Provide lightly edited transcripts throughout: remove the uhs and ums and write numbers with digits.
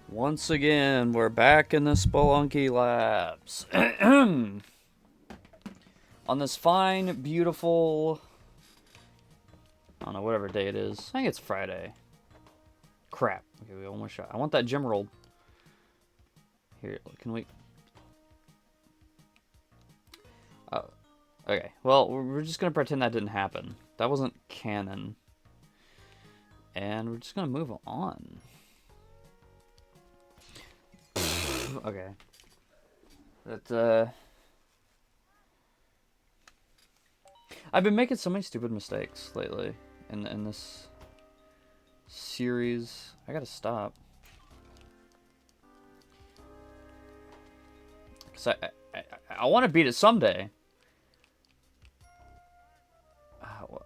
Once again, we're back in the Spelunky Labs. On this fine, beautiful... I don't know, whatever day it is. I think it's Friday. Crap. Okay, we almost shot. I want that gem rolled. Here, can we... Oh, okay. Well, we're just going to pretend that didn't happen. That wasn't canon. And we're just going to move on. Okay. I've been making so many stupid mistakes lately in this series. I gotta stop. Cause I want to beat it someday.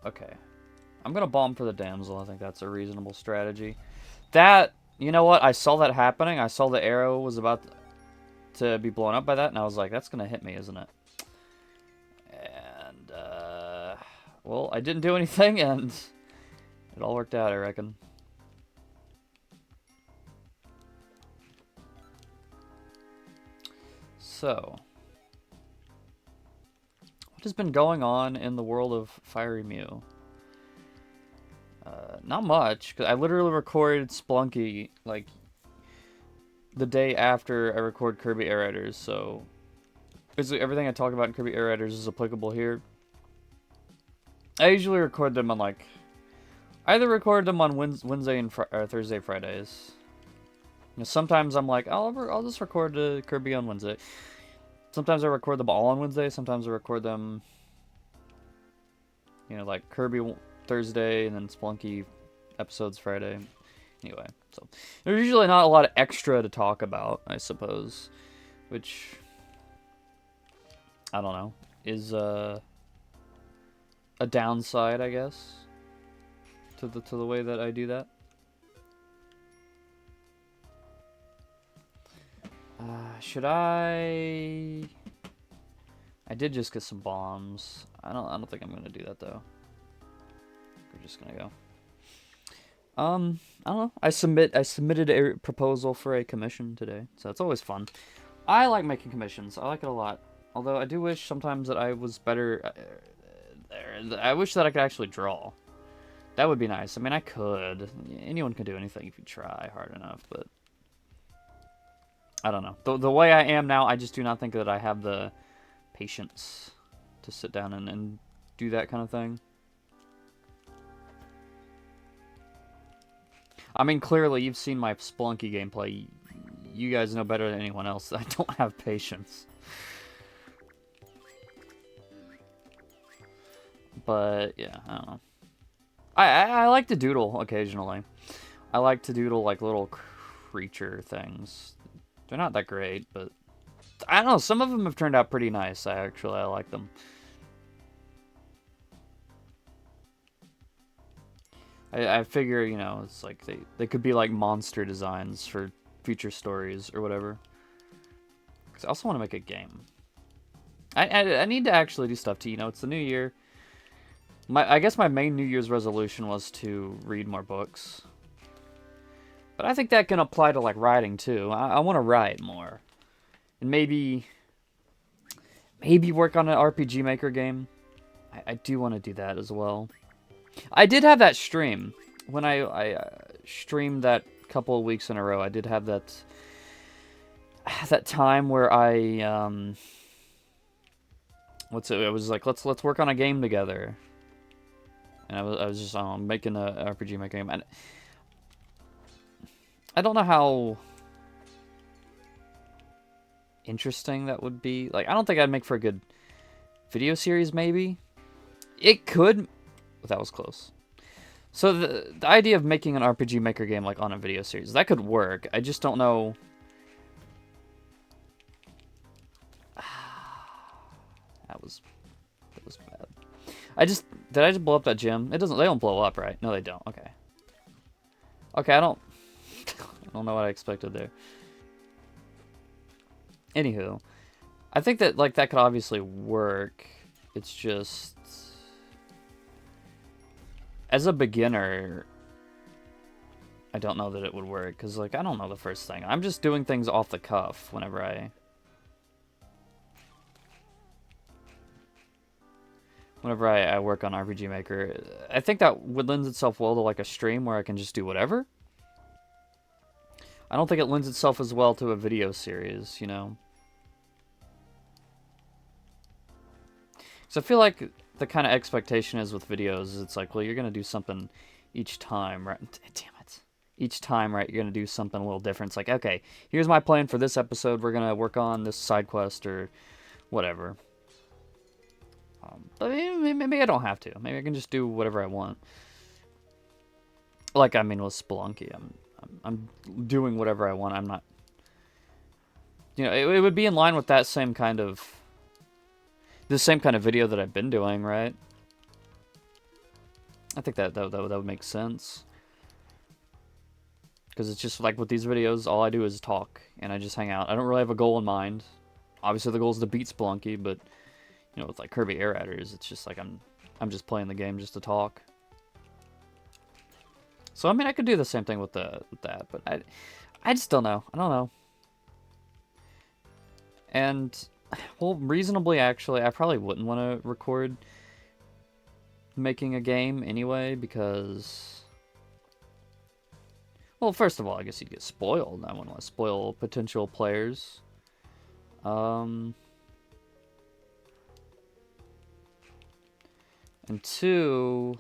Okay. I'm gonna bomb for the damsel. I think that's a reasonable strategy. That, you know what? I saw that happening. I saw the arrow was about to be blown up by that, and I was like, that's gonna hit me, isn't it? And, well, I didn't do anything, and it all worked out, I reckon. So, what has been going on in the world of Fiery Mew? Not much, because I literally recorded Spelunky, like, the day after I record Kirby Air Riders, so basically everything I talk about in Kirby Air Riders is applicable here. I usually record them on, like, either record them on Wednesday and Thursday, Fridays. You know, sometimes I'm like, I'll just record Kirby on Wednesday. Sometimes I record them all on Wednesday. Sometimes I record them, you know, like Kirby Thursday and then Spelunky episodes Friday. Anyway, so there's usually not a lot of extra to talk about, I suppose, which I don't know is a downside, I guess, to the way that I do that. Should I? I did just get some bombs. I don't think I'm gonna do that though. We're just gonna go. I don't know. I submitted a proposal for a commission today, so it's always fun. I like making commissions. I like it a lot. Although I do wish sometimes that I was better. I wish that I could actually draw. That would be nice. I mean, I could. Anyone can do anything if you try hard enough, but I don't know. The way I am now, I just do not think that I have the patience to sit down and do that kind of thing. I mean, clearly, you've seen my Spelunky gameplay. You guys know better than anyone else that I don't have patience. But, yeah, I don't know. I like to doodle occasionally. I like to doodle, like, little creature things. They're not that great, but I don't know. Some of them have turned out pretty nice. I like them. I figure, you know, it's like they could be like monster designs for future stories or whatever. Because I also want to make a game. I need to actually do stuff too. You know, it's the new year. I guess my main New Year's resolution was to read more books. But I think that can apply to, like, writing, too. I want to write more. And maybe work on an RPG Maker game. I do want to do that as well. I did have that stream. When I streamed that couple of weeks in a row, I did have that time where I, it was like, let's work on a game together. And I was just making an RPG Maker game. And I don't know how interesting that would be. Like, I don't think I'd make for a good video series, maybe. It could. That was close. So the idea of making an RPG Maker game, like, on a video series, that could work. I just don't know. That was bad. Did I just blow up that gym? They don't blow up, right? No, they don't. Okay. Okay, I don't know what I expected there. Anywho, I think that, like, that could obviously work. It's just, as a beginner, I don't know that it would work, because, like, I don't know the first thing. I'm just doing things off the cuff whenever I work on RPG Maker. I think that would lend itself well to, like, a stream where I can just do whatever. I don't think it lends itself as well to a video series, you know? So I feel like the kind of expectation is with videos, it's like, well, you're going to do something each time, right? Damn it. Each time, right, you're going to do something a little different. It's like, okay, here's my plan for this episode. We're going to work on this side quest or whatever. But maybe I don't have to. Maybe I can just do whatever I want. Like, I mean, with Spelunky, I'm doing whatever I want. I'm not... You know, it would be in line with that same kind of... The same kind of video that I've been doing, right? I think that would make sense. Because it's just like with these videos, all I do is talk. And I just hang out. I don't really have a goal in mind. Obviously, the goal is to beat Spelunky, but... You know, with like Kirby Air Raiders, it's just like I'm just playing the game just to talk. So I mean, I could do the same thing with that, but I just don't know. I don't know. And well, reasonably actually, I probably wouldn't want to record making a game anyway because, well, first of all, I guess you'd get spoiled. I wouldn't want to spoil potential players. And two,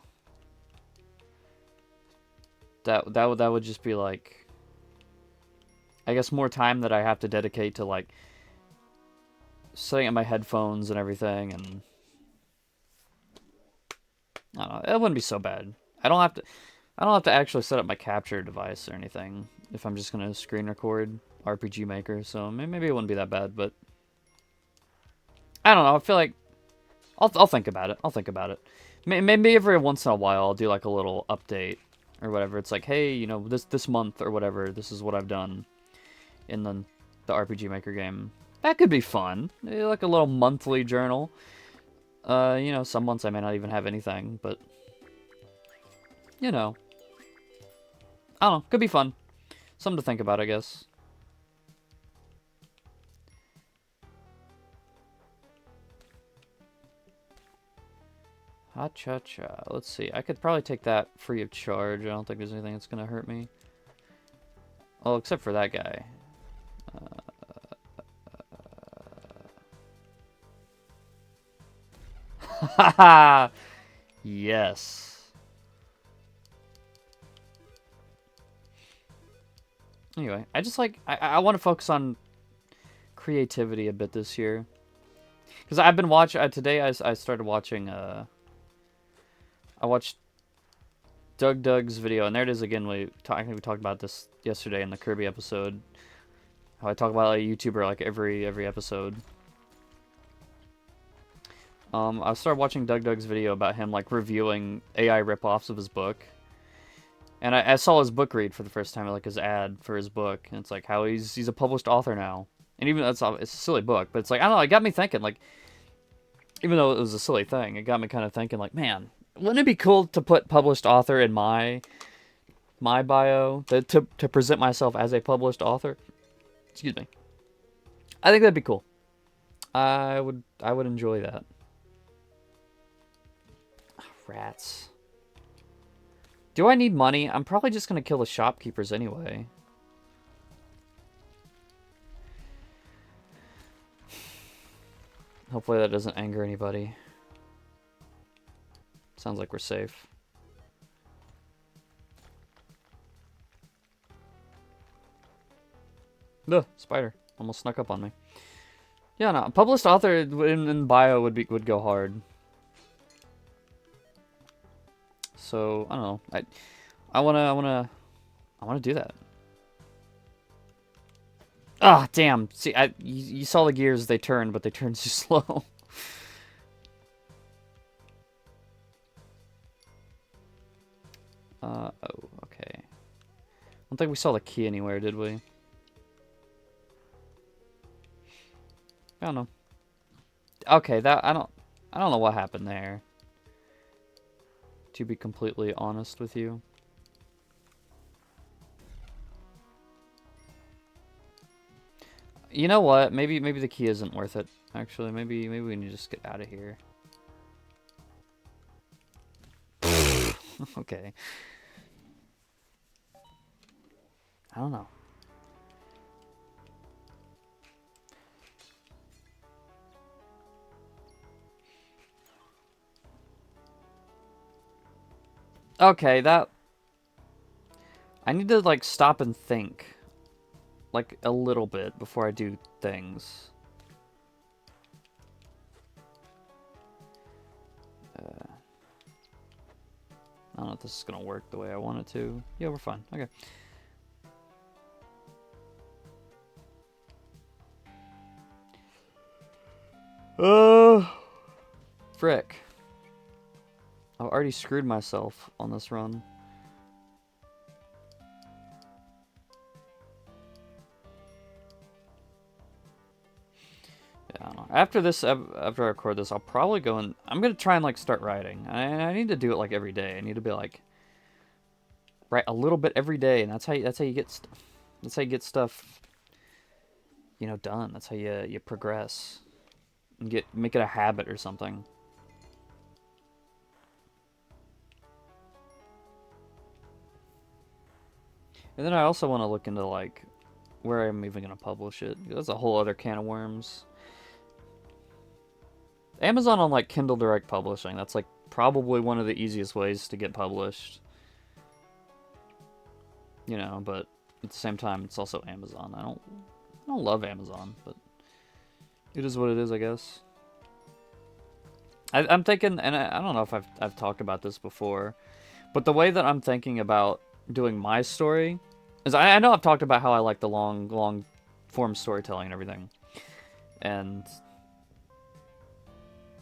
that would just be like, I guess more time that I have to dedicate to like setting up my headphones and everything, and I don't know, it wouldn't be so bad. I don't have to actually set up my capture device or anything if I'm just gonna screen record RPG Maker, so maybe it wouldn't be that bad, but I don't know. I feel like I'll think about it. I'll think about it. Maybe every once in a while I'll do like a little update or whatever. It's like, hey, you know, this month or whatever, this is what I've done in the RPG Maker game. That could be fun. Like a little monthly journal. You know, some months I may not even have anything, but you know, I don't know. Could be fun. Something to think about, I guess. Ha-cha-cha. Let's see. I could probably take that free of charge. I don't think there's anything that's going to hurt me. Oh, except for that guy. Haha! Yes. Anyway, I just like... I want to focus on creativity a bit this year. Because I've been watching... today I started watching... I watched Doug's video, and there it is again. I think we talked about this yesterday in the Kirby episode. How I talk about a YouTuber like every episode. I started watching Doug's video about him like reviewing AI ripoffs of his book, and I saw his book read for the first time, like his ad for his book, and it's like how he's a published author now, and even though it's a silly book, but it's like I don't know, it got me thinking, like even though it was a silly thing, it got me kind of thinking like, man, wouldn't it be cool to put published author in my bio, to present myself as a published author? Excuse me. I think that'd be cool. I would enjoy that. Rats. Do I need money? I'm probably just gonna kill the shopkeepers anyway. Hopefully that doesn't anger anybody. Sounds like we're safe. Ugh, spider. Almost snuck up on me. Yeah, no, published author in bio would go hard. So I don't know. I wanna do that. Ah, damn. See, you saw the gears, they turned, but they turned too slow. Oh, okay. I don't think we saw the key anywhere, did we? I don't know. Okay, I don't know what happened there. To be completely honest with you. You know what? Maybe the key isn't worth it. Actually, maybe we need to just get out of here. Okay. I don't know. Okay, that... I need to, like, stop and think. Like, a little bit before I do things. I don't know if this is gonna work the way I want it to. Yeah, we're fine. Okay. Frick. I've already screwed myself on this run. Yeah, I don't know. After this, after I record this, I'll probably go and... I'm gonna try and, like, start writing. I need to do it, like, every day. I need to be, like... write a little bit every day, and that's how you get that's how you get stuff, you know, done. That's how you progress and make it a habit or something. And then I also want to look into, like, where I'm even gonna publish it. That's a whole other can of worms. Amazon on, like, Kindle Direct Publishing. That's, like, probably one of the easiest ways to get published. You know, but at the same time, it's also Amazon. I don't love Amazon, but it is what it is, I guess. I'm thinking, and I don't know if I've talked about this before, but the way that I'm thinking about doing my story is I know I've talked about how I like the long form storytelling and everything, and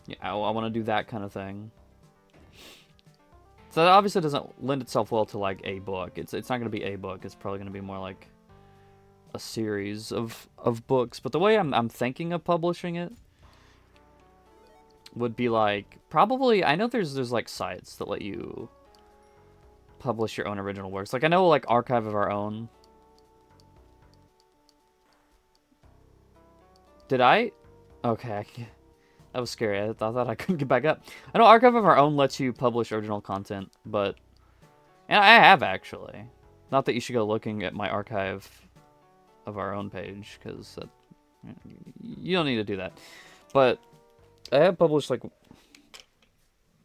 yeah, I want to do that kind of thing. So that obviously doesn't lend itself well to, like, a book. It's not going to be a book. It's probably going to be more like a series of books. But the way I'm thinking of publishing it would be, like, probably... I know there's like, sites that let you publish your own original works. Like, I know, like, Archive of Our Own. Did I? Okay. That was scary. I thought I couldn't get back up. I know Archive of Our Own lets you publish original content, but... And I have, actually. Not that you should go looking at my Archive of Our Own page, because you don't need to do that. But I have published, like,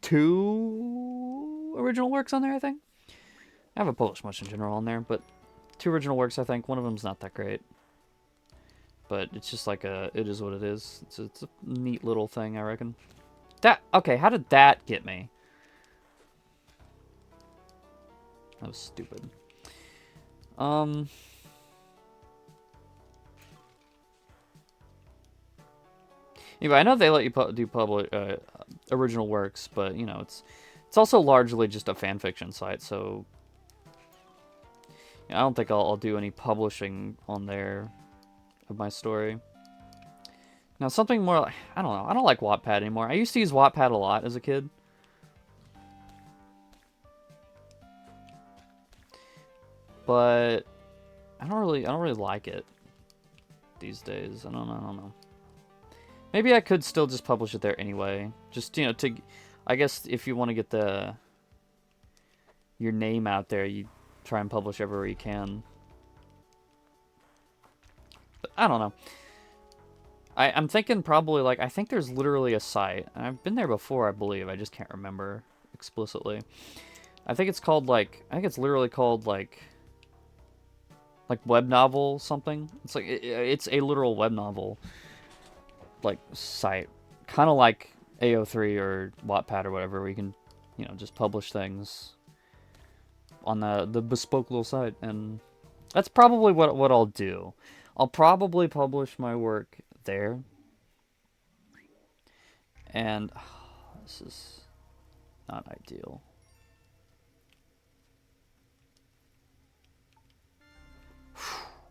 2 original works on there, I think. I haven't published much in general on there, but 2 original works, I think. One of them's not that great. But it's just like it is what it is. It's a neat little thing, I reckon. Okay, how did that get me? That was stupid. Yeah, but I know they let you do public original works, but you know it's also largely just a fan fiction site, so I don't think I'll do any publishing on there of my story. Now, something more like... I don't know. I don't like Wattpad anymore. I used to use Wattpad a lot as a kid. But I don't really like it these days. I don't know. Maybe I could still just publish it there anyway. Just, you know, I guess if you want to get your name out there, you try and publish everywhere you can. But I don't know. I'm thinking probably, like, I think there's literally a site. And I've been there before, I believe. I just can't remember explicitly. I think it's called, like... I think it's literally called, like web novel something. It's like... It's a literal web novel, like, site. Kind of like AO3 or Wattpad or whatever, where you can, you know, just publish things on the bespoke little site. And that's probably what I'll do. I'll probably publish my work there. And this is not ideal.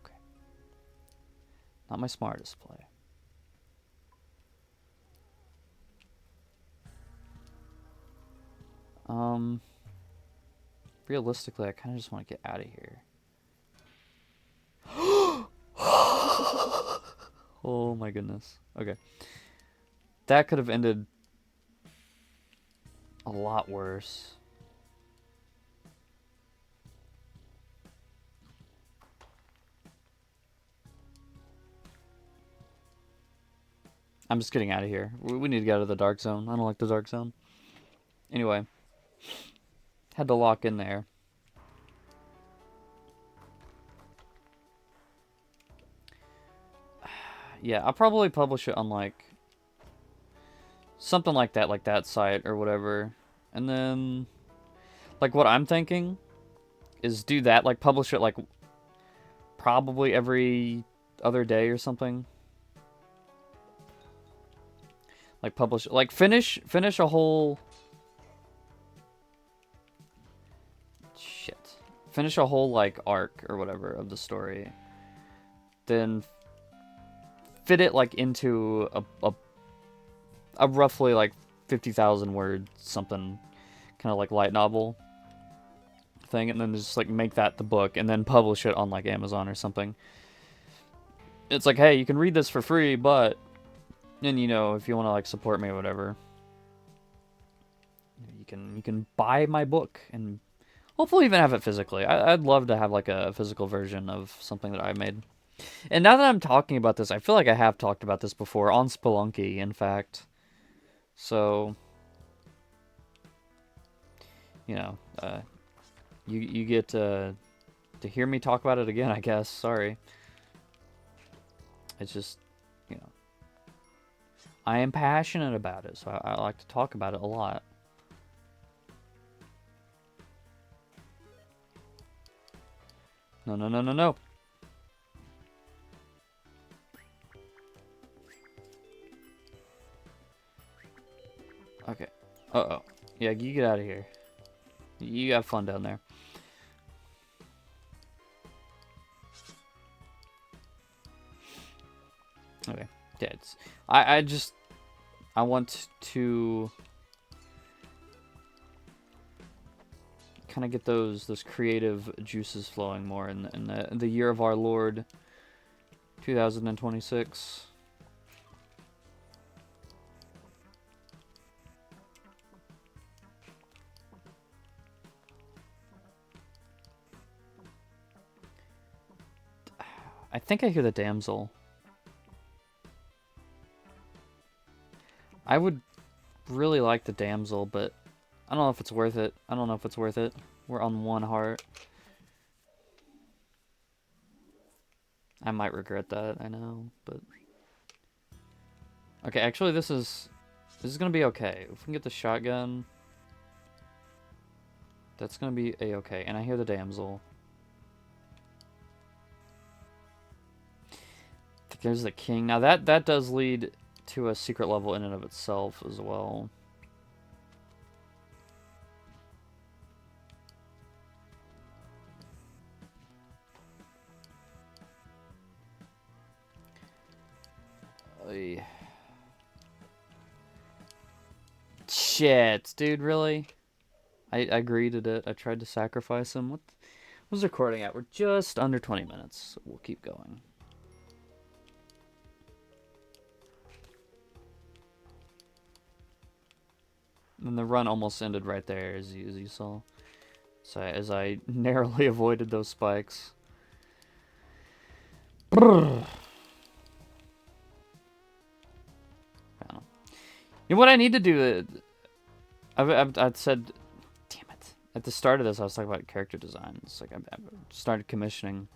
Okay. Not my smartest play. Realistically, I kind of just want to get out of here. my goodness. Okay. That could have ended a lot worse. I'm just getting out of here. We need to get out of the dark zone. I don't like the dark zone. Anyway. Had to lock in there. Yeah, I'll probably publish it on, like, something like that site or whatever. And then, like, what I'm thinking is do that, like, publish it, like, probably every other day or something. Like, publish, like, finish a whole... Shit. Finish a whole, like, arc or whatever of the story. Then fit it, like, into a roughly, like, 50,000 word something, kind of like light novel thing, and then just, like, make that the book, and then publish it on, like, Amazon or something. It's like, hey, you can read this for free, but... And, you know, if you want to, like, support me or whatever, you can buy my book and hopefully even have it physically. I'd love to have, like, a physical version of something that I made. And now that I'm talking about this, I feel like I have talked about this before on Spelunky, in fact. So, you know, you get to hear me talk about it again, I guess. Sorry. It's just, you know, I am passionate about it, so I like to talk about it a lot. No, no, no, no, no. Okay. Uh-oh. Yeah, you get out of here. You have fun down there. Okay. Yeah, it's... I want to... kind of get those creative juices flowing more in the year of our Lord 2026. I think I hear the damsel. I would really like the damsel, but I don't know if it's worth it. I don't know if it's worth it. We're on 1 heart. I might regret that, I know, but... Okay, actually this is gonna be okay. If we can get the shotgun, that's gonna be a-okay. And I hear the damsel. I think there's the king. Now that does lead to a secret level in and of itself as well. Shit, dude, really? I greeted it. I tried to sacrifice him. What was recording at? We're just under 20 minutes, so we'll keep going. And the run almost ended right there, as you saw. So as I narrowly avoided those spikes. Brrr. You know what I need to do? I've said, damn it. At the start of this, I was talking about character design. It's like I started commissioning.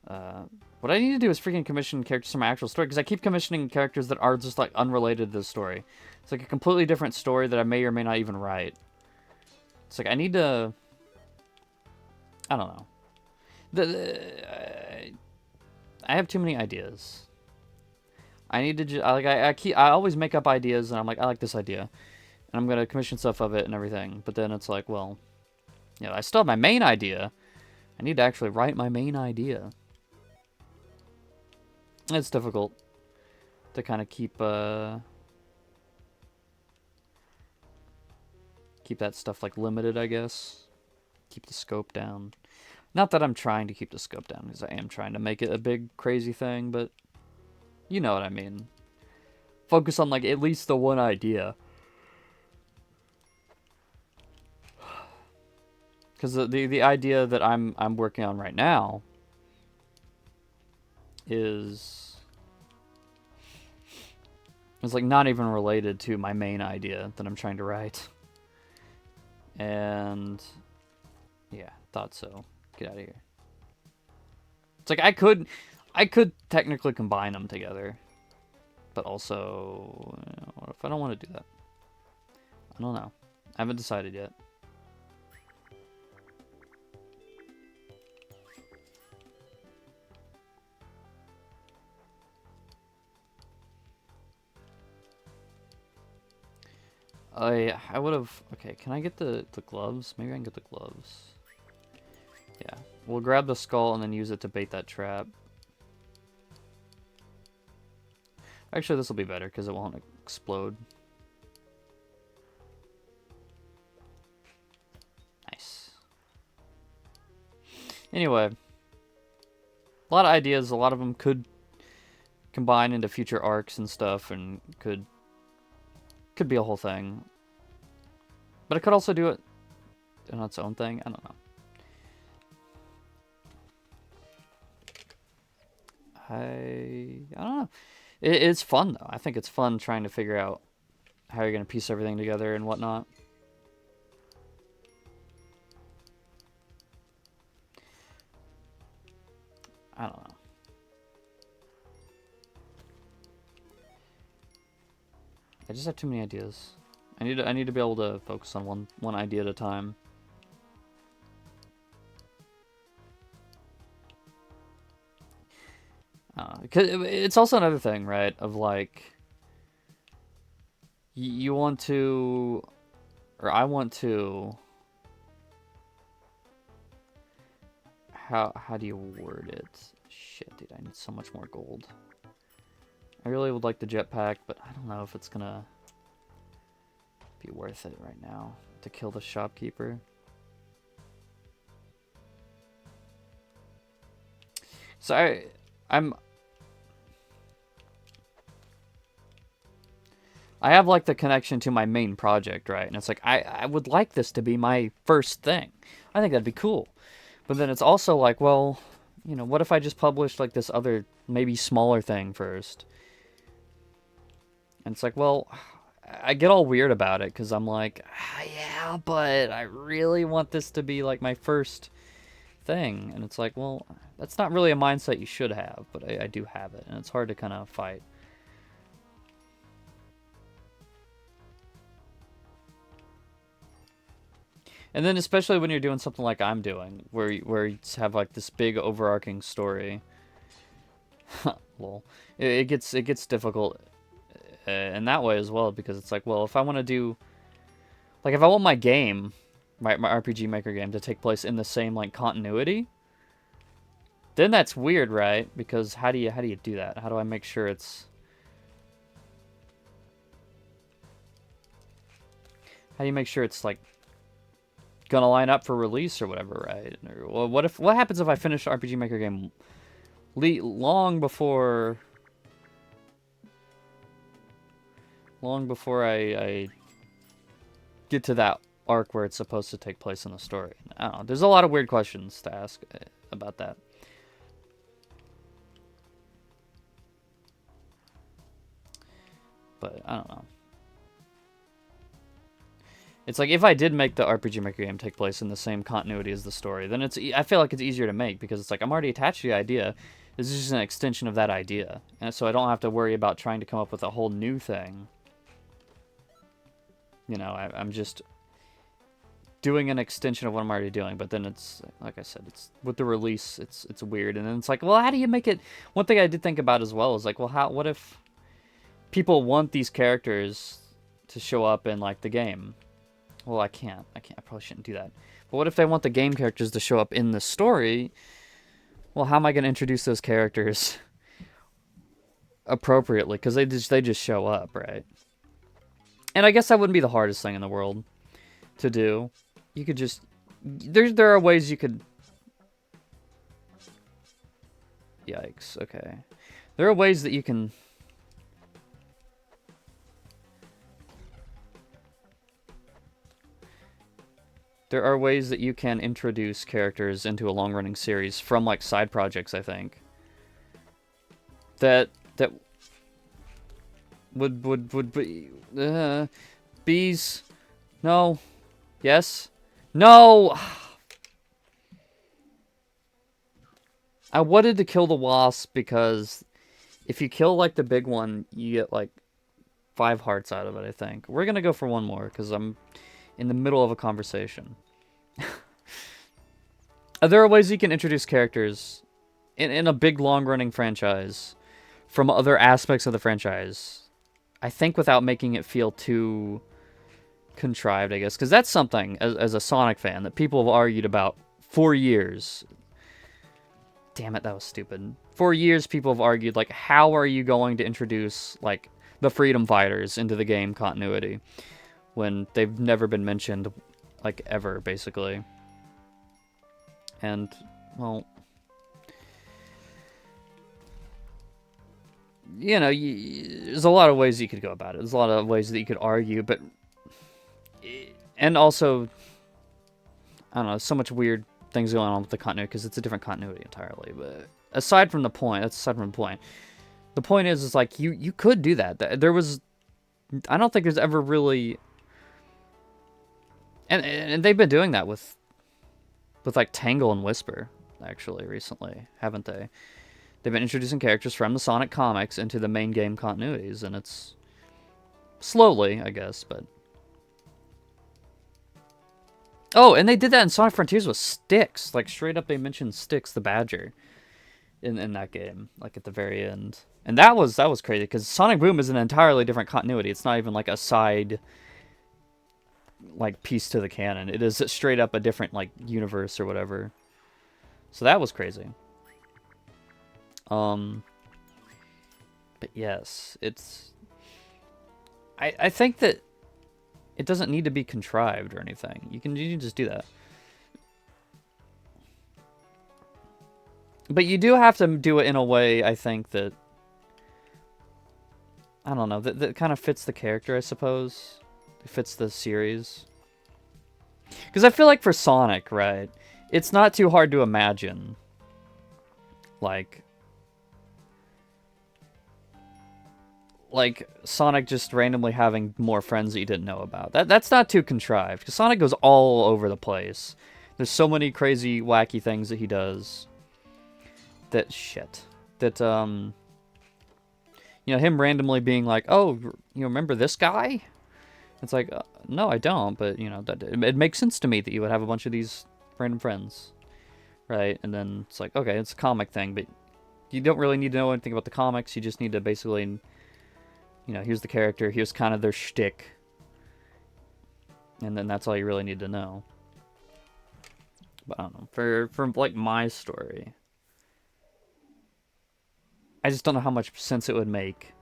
What I need to do is freaking commission characters from my actual story, because I keep commissioning characters that are just like unrelated to the story. It's like a completely different story that I may or may not even write. It's like I need to. I don't know. I have too many ideas. I need to I always make up ideas, and I'm like, I like this idea, and I'm gonna commission stuff of it and everything. But then it's like, well, yeah, I still have my main idea. I need to actually write my main idea. It's difficult to kind of keep that stuff like limited, I guess. Keep the scope down. Not that I'm trying to keep the scope down, because I am trying to make it a big crazy thing, but You know what I mean. Focus on like at least the one idea. Because the idea that I'm working on right now is like not even related to my main idea that I'm trying to write. And yeah, thought so. Get out of here. It's like I could technically combine them together, but also, you know, what if I don't want to do that? I don't know. I haven't decided yet. I would have. Okay, can I get the gloves? Maybe I can get the gloves. Yeah, we'll grab the skull and then use it to bait that trap. Actually, this will be better because it won't explode. Nice. Anyway, a lot of ideas. A lot of them could combine into future arcs and stuff, and could be a whole thing. But it could also do it on its own thing. I don't know. I don't know. It's fun though. I think it's fun trying to figure out how you're gonna piece everything together and whatnot. I don't know. I just have too many ideas. I need to be able to focus on one idea at a time. Because it's also another thing, right? Of like, you want to, or I want to. How do you word it? Shit, dude, I need so much more gold. I really would like the jetpack, but I don't know if it's gonna be worth it right now to kill the shopkeeper. So I have like the connection to my main project, right? And it's like I would like this to be my first thing. I think that'd be cool. But then it's also like, well, you know, what if I just published like this other maybe smaller thing first? And it's like, well, I get all weird about it because I'm like, yeah, but I really want this to be like my first thing. And it's like, well, that's not really a mindset you should have, but I do have it. And it's hard to kind of fight. And then especially when you're doing something like I'm doing, where you have like this big overarching story. Lol. It gets difficult in that way as well, because it's like, well, if I want to do, like, if I want my game, my RPG Maker game to take place in the same like continuity, then that's weird, right? Because how do you do that? How do I make sure it's, how do you make sure it's like gonna line up for release or whatever, right? Or, well, what happens if I finish the RPG Maker game long before I get to that arc where it's supposed to take place in the story? I don't know. There's a lot of weird questions to ask about that. But I don't know. It's like, if I did make the RPG Maker game take place in the same continuity as the story, then I feel like it's easier to make, because it's like, I'm already attached to the idea. This is just an extension of that idea. And so I don't have to worry about trying to come up with a whole new thing. You know, I'm just doing an extension of what I'm already doing. But then it's, like I said, it's with the release, it's weird. And then it's like, well, how do you make it? One thing I did think about as well is like, well, what if people want these characters to show up in like the game? Well, I can't. I probably shouldn't do that. But what if they want the game characters to show up in the story? Well, how am I going to introduce those characters appropriately? Because they just show up, right? And I guess that wouldn't be the hardest thing in the world to do. You could just, there are ways you could. Yikes. Okay. There are ways that you can... There are ways that you can introduce characters into a long-running series from, like, side projects, I think. That would be... bees... No. Yes? No! I wanted to kill the wasp because if you kill, like, the big one, you get, like, 5 hearts out of it, I think. We're gonna go for one more because I'm in the middle of a conversation. There are ways you can introduce characters in a big, long-running franchise from other aspects of the franchise. I think without making it feel too contrived, I guess. Because that's something, as a Sonic fan, that people have argued about for years. Damn it, that was stupid. For years, people have argued, like, how are you going to introduce, like, the Freedom Fighters into the game continuity when they've never been mentioned, like, ever, basically. And, well, you know, there's a lot of ways you could go about it. There's a lot of ways that you could argue, but... And also, I don't know, so much weird things going on with the continuity, because it's a different continuity entirely. But aside from the point, that's aside from the point. The point is like, you could do that. There was... I don't think there's ever really... And they've been doing that with like Tangle and Whisper, actually, recently, haven't they? They've been introducing characters from the Sonic comics into the main game continuities, and it's slowly, I guess, but... Oh, and they did that in Sonic Frontiers with Styx. Like, straight up they mentioned Styx the Badger in that game, like, at the very end. And that was crazy, because Sonic Boom is an entirely different continuity. It's not even, like, a side... like, piece to the canon. It is straight up a different, like, universe or whatever. So that was crazy. But yes, it's... I think that it doesn't need to be contrived or anything. You can just do that. But you do have to do it in a way, I think, that... I don't know, that kind of fits the character, I suppose. It fits the series. Because I feel like for Sonic, right, it's not too hard to imagine, like Sonic just randomly having more friends that you didn't know about. That's not too contrived, because Sonic goes all over the place. There's so many crazy, wacky things that he does. That you know, him randomly being like, oh, you remember this guy? It's like, no, I don't, but, you know, it makes sense to me that you would have a bunch of these random friends, right? And then it's like, okay, it's a comic thing, but you don't really need to know anything about the comics. You just need to basically, you know, here's the character, here's kind of their shtick, and then that's all you really need to know. But I don't know, for like, my story, I just don't know how much sense it would make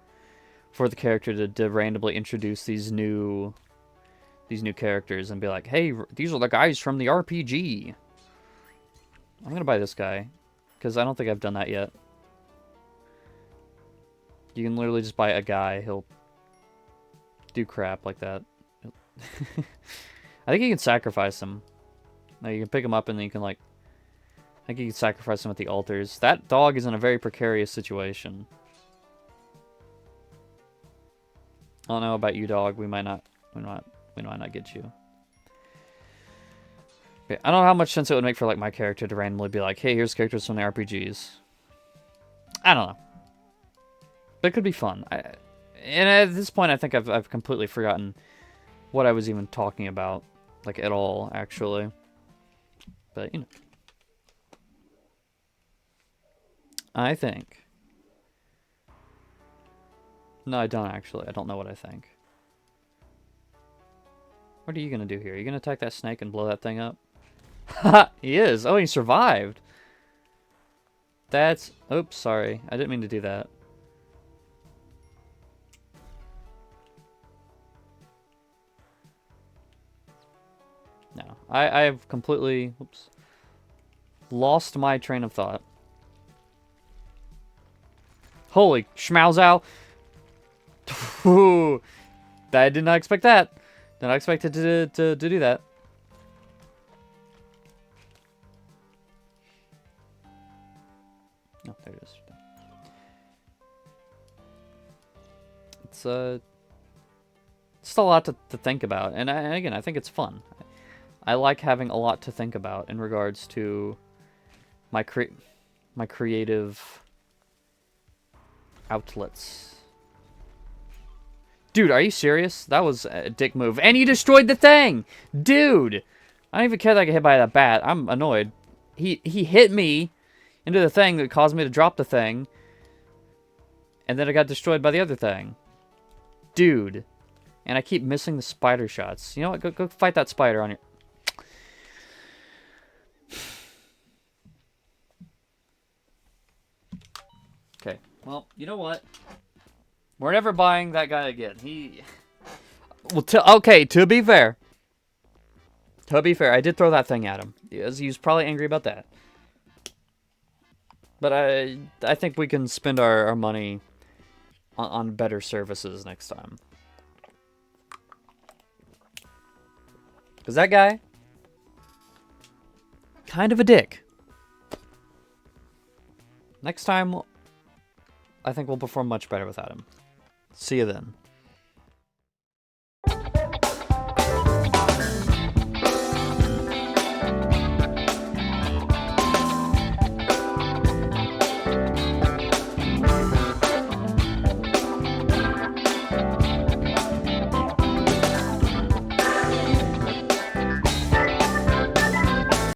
for the character to randomly introduce these new characters and be like, hey, these are the guys from the RPG. I'm gonna buy this guy, because I don't think I've done that yet. You can literally just buy a guy, he'll do crap like that. I think you can sacrifice him. Now you can pick him up and then you can, like... I think you can sacrifice him at the altars. That dog is in a very precarious situation. I don't know about you, dog. We might not get you. Okay, I don't know how much sense it would make for, like, my character to randomly be like, hey, here's characters from the RPGs. I don't know. But it could be fun. And at this point, I think I've completely forgotten what I was even talking about, like, at all, actually. But, you know. I think. No, I don't, actually. I don't know what I think. What are you gonna do here? Are you gonna attack that snake and blow that thing up? Ha! He is! Oh, he survived! That's... Oops, sorry. I didn't mean to do that. No. I've completely... Oops. Lost my train of thought. Holy schmauzow. Ooh, I did not expect that. Did not expect it to do that. Oh, there it is. It's still a lot to think about, and again, I think it's fun. I like having a lot to think about in regards to my creative outlets. Dude, are you serious? That was a dick move, and he destroyed the thing, dude. I don't even care that I get hit by that bat. I'm annoyed. He hit me into the thing that caused me to drop the thing, and then I got destroyed by the other thing. Dude. And I keep missing the spider shots. You know what? Go fight that spider on your... Okay. Well, you know what? We're never buying that guy again. Well, okay, to be fair. To be fair, I did throw that thing at him. He was probably angry about that. But I think we can spend our money on better services next time. Because that guy, kind of a dick. Next time, I think we'll perform much better without him. See you then.